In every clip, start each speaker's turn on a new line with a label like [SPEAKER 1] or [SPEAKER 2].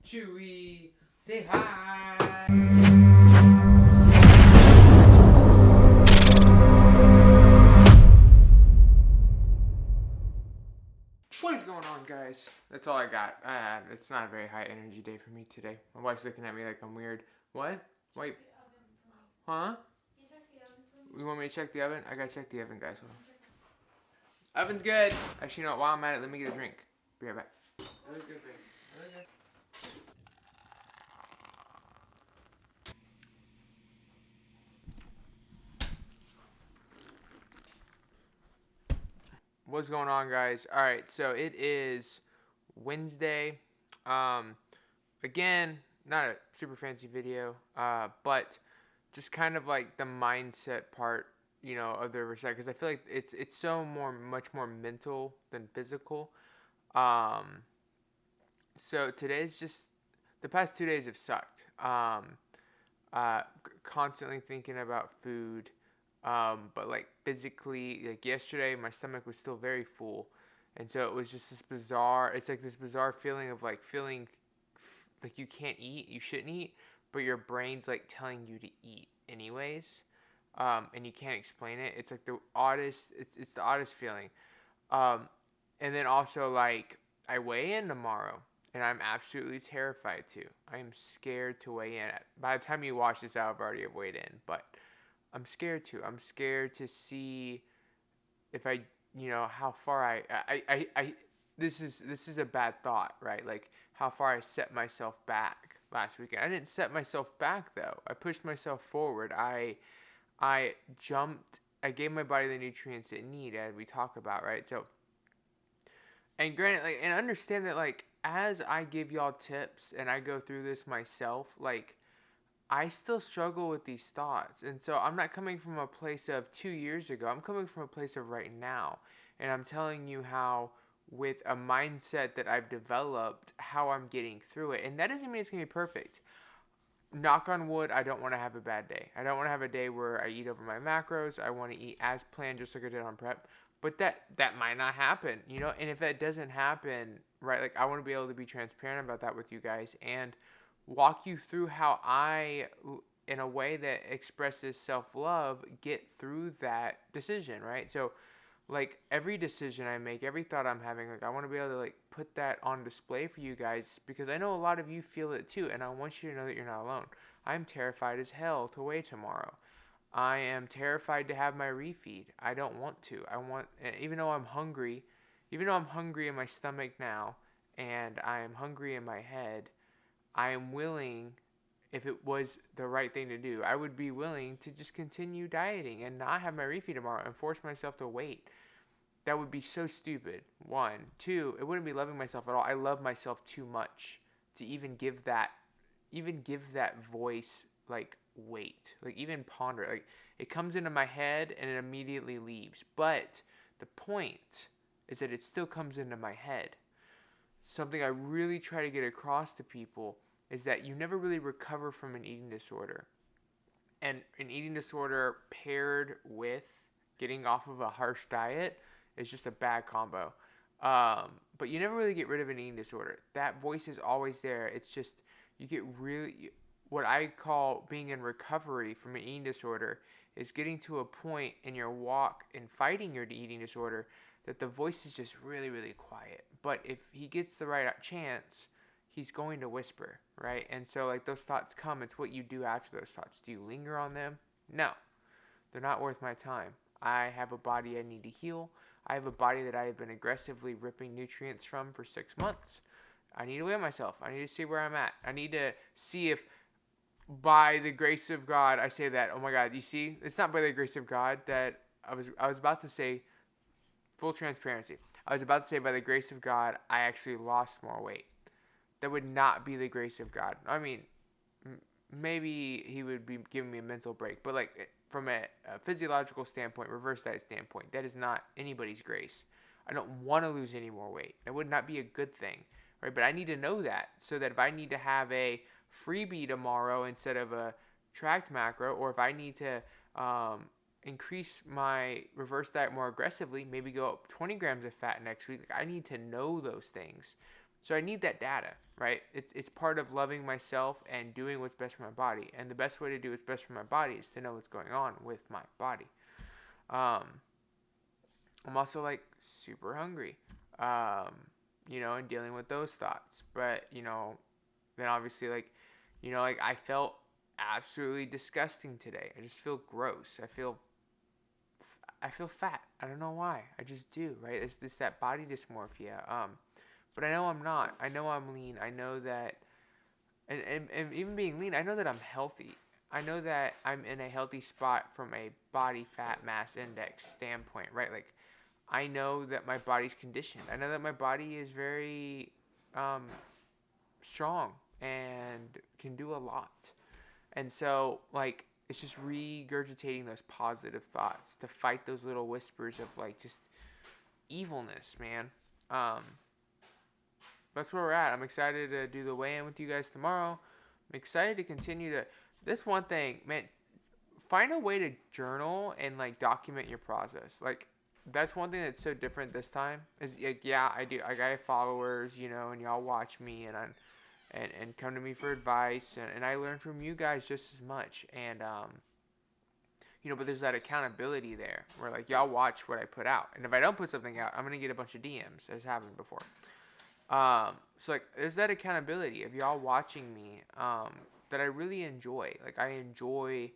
[SPEAKER 1] Chewy, say hi. What is going on, guys? That's all I got. It's not a very high energy day for me today. My wife's looking at me like I'm weird. What? Wait. Huh? You want me to check the oven? I gotta check the oven, guys. Hold on. Oven's good. Actually, you know what? While I'm at it, let me get a drink. Be right back. Really good drink. Really good. What's going on, guys? All right, so it is Wednesday. Um, Again, not a super fancy video, but just kind of like the mindset part, of the reset, because I feel like it's so much more mental than physical. Um, so today's just the past 2 days have sucked. Constantly thinking about food, but like physically, like yesterday, my stomach was still very full, and so it was just this bizarre. It's like this bizarre feeling of like feeling like you can't eat, you shouldn't eat, but your brain's like telling you to eat anyways, and you can't explain it. It's like the oddest. It's the oddest feeling. Um, and then also like I weigh in tomorrow, and I'm absolutely terrified to. I am scared to weigh in. By the time you watch this out, I've already weighed in, but I'm scared to. I'm scared to see if I, how far I this is a bad thought, right? Like how far I set myself back last weekend. I didn't set myself back though. I pushed myself forward. I jumped. I gave my body the nutrients it needed, as we talk about, right? So, and granted, like, and understand that, like, as I give y'all tips and I go through this myself, like, I still struggle with these thoughts. And so I'm not coming from a place of 2 years ago. I'm coming from a place of right now. And I'm telling you how, with a mindset that I've developed, how I'm getting through it. And that doesn't mean it's going to be perfect. Knock on wood, I don't want to have a bad day. I don't want to have a day where I eat over my macros. I want to eat as planned, just like I did on prep. But that might not happen, And if that doesn't happen, right? Like I want to be able to be transparent about that with you guys and walk you through how I, in a way that expresses self love, get through that decision, right? So like every decision I make, every thought I'm having, like I want to be able to like put that on display for you guys because I know a lot of you feel it too, and I want you to know that you're not alone. I'm terrified as hell to weigh tomorrow. I am terrified to have my refeed. I don't want to. I want, even though I'm hungry, even though I'm hungry in my stomach now, and I am hungry in my head, I am willing, if it was the right thing to do, I would be willing to just continue dieting and not have my refeed tomorrow and force myself to wait. That would be so stupid. One. Two, it wouldn't be loving myself at all. I love myself too much to even give that voice like weight. Like even ponder. Like it comes into my head and it immediately leaves. But the point is that it still comes into my head. Something I really try to get across to people is that you never really recover from an eating disorder. And an eating disorder paired with getting off of a harsh diet is just a bad combo. But you never really get rid of an eating disorder. That voice is always there. It's just you get really what I call being in recovery from an eating disorder is getting to a point in your walk and fighting your eating disorder that the voice is just really, really quiet. But if he gets the right chance, he's going to whisper, right? And so, like, those thoughts come. It's what you do after those thoughts. Do you linger on them? No, they're not worth my time. I have a body I need to heal. I have a body that I have been aggressively ripping nutrients from for 6 months. I need to weigh myself. I need to see where I'm at. I need to see if, by the grace of God, I say that. Oh my God, you see, it's not by the grace of God that I was about to say, full transparency. I was about to say by the grace of God, I actually lost more weight. That would not be the grace of God. I mean, maybe he would be giving me a mental break, but like from a physiological standpoint, reverse diet standpoint, that is not anybody's grace. I don't want to lose any more weight. That would not be a good thing, right? But I need to know that so that if I need to have a freebie tomorrow instead of a tracked macro, or if I need to increase my reverse diet more aggressively, maybe go up 20 grams of fat next week, like I need to know those things. So I need that data, right? It's part of loving myself and doing what's best for my body. And the best way to do what's best for my body is to know what's going on with my body. I'm also like super hungry, and dealing with those thoughts. But, then obviously like I felt absolutely disgusting today. I just feel gross. I feel fat. I don't know why. I just do, right? It's that body dysmorphia. But I know I'm not. I know I'm lean. I know that, and even being lean, I know that I'm healthy. I know that I'm in a healthy spot from a body fat mass index standpoint, right? Like, I know that my body's conditioned. I know that my body is very strong and can do a lot. And so, like, it's just regurgitating those positive thoughts to fight those little whispers of, like, just evilness, man. That's where we're at. I'm excited to do the weigh-in with you guys tomorrow. I'm excited to continue to... This one thing, man, find a way to journal and, like, document your process. Like, that's one thing that's so different this time. Is, like, yeah, I do. Like, I have followers, and y'all watch me, and come to me for advice, and I learn from you guys just as much. And, but there's that accountability there where, like, y'all watch what I put out. And if I don't put something out, I'm going to get a bunch of DMs, as happened before. So, like, there's that accountability of y'all watching me, that I really enjoy. Like, I enjoy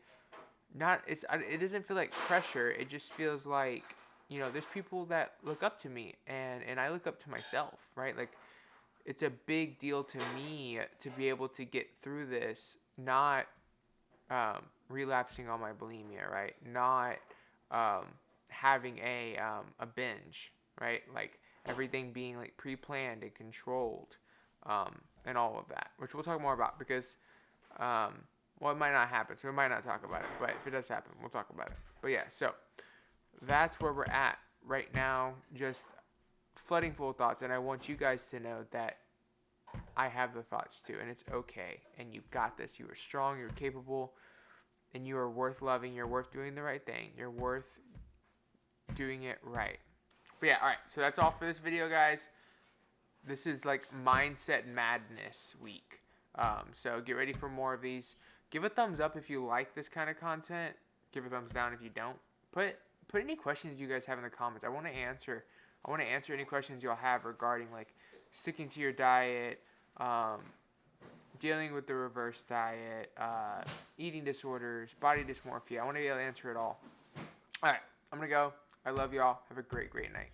[SPEAKER 1] it doesn't feel like pressure. It just feels like, there's people that look up to me, and I look up to myself, right? Like, it's a big deal to me to be able to get through this, not, relapsing on my bulimia, right? Not, having a binge, right? Like, everything being, like, pre-planned and controlled, and all of that, which we'll talk more about because, it might not happen, so we might not talk about it, but if it does happen, we'll talk about it. But yeah, so that's where we're at right now, just flooding full of thoughts, and I want you guys to know that I have the thoughts too, and it's okay, and you've got this. You are strong, you're capable, and you are worth loving, you're worth doing the right thing, you're worth doing it right. But yeah, alright, so that's all for this video, guys. This is like Mindset Madness week. So get ready for more of these. Give a thumbs up if you like this kind of content. Give a thumbs down if you don't. Put any questions you guys have in the comments. I want to answer any questions y'all have regarding, like, sticking to your diet, dealing with the reverse diet, eating disorders, body dysmorphia. I want to be able to answer it all. Alright, I'm going to go. I love y'all. Have a great, great night.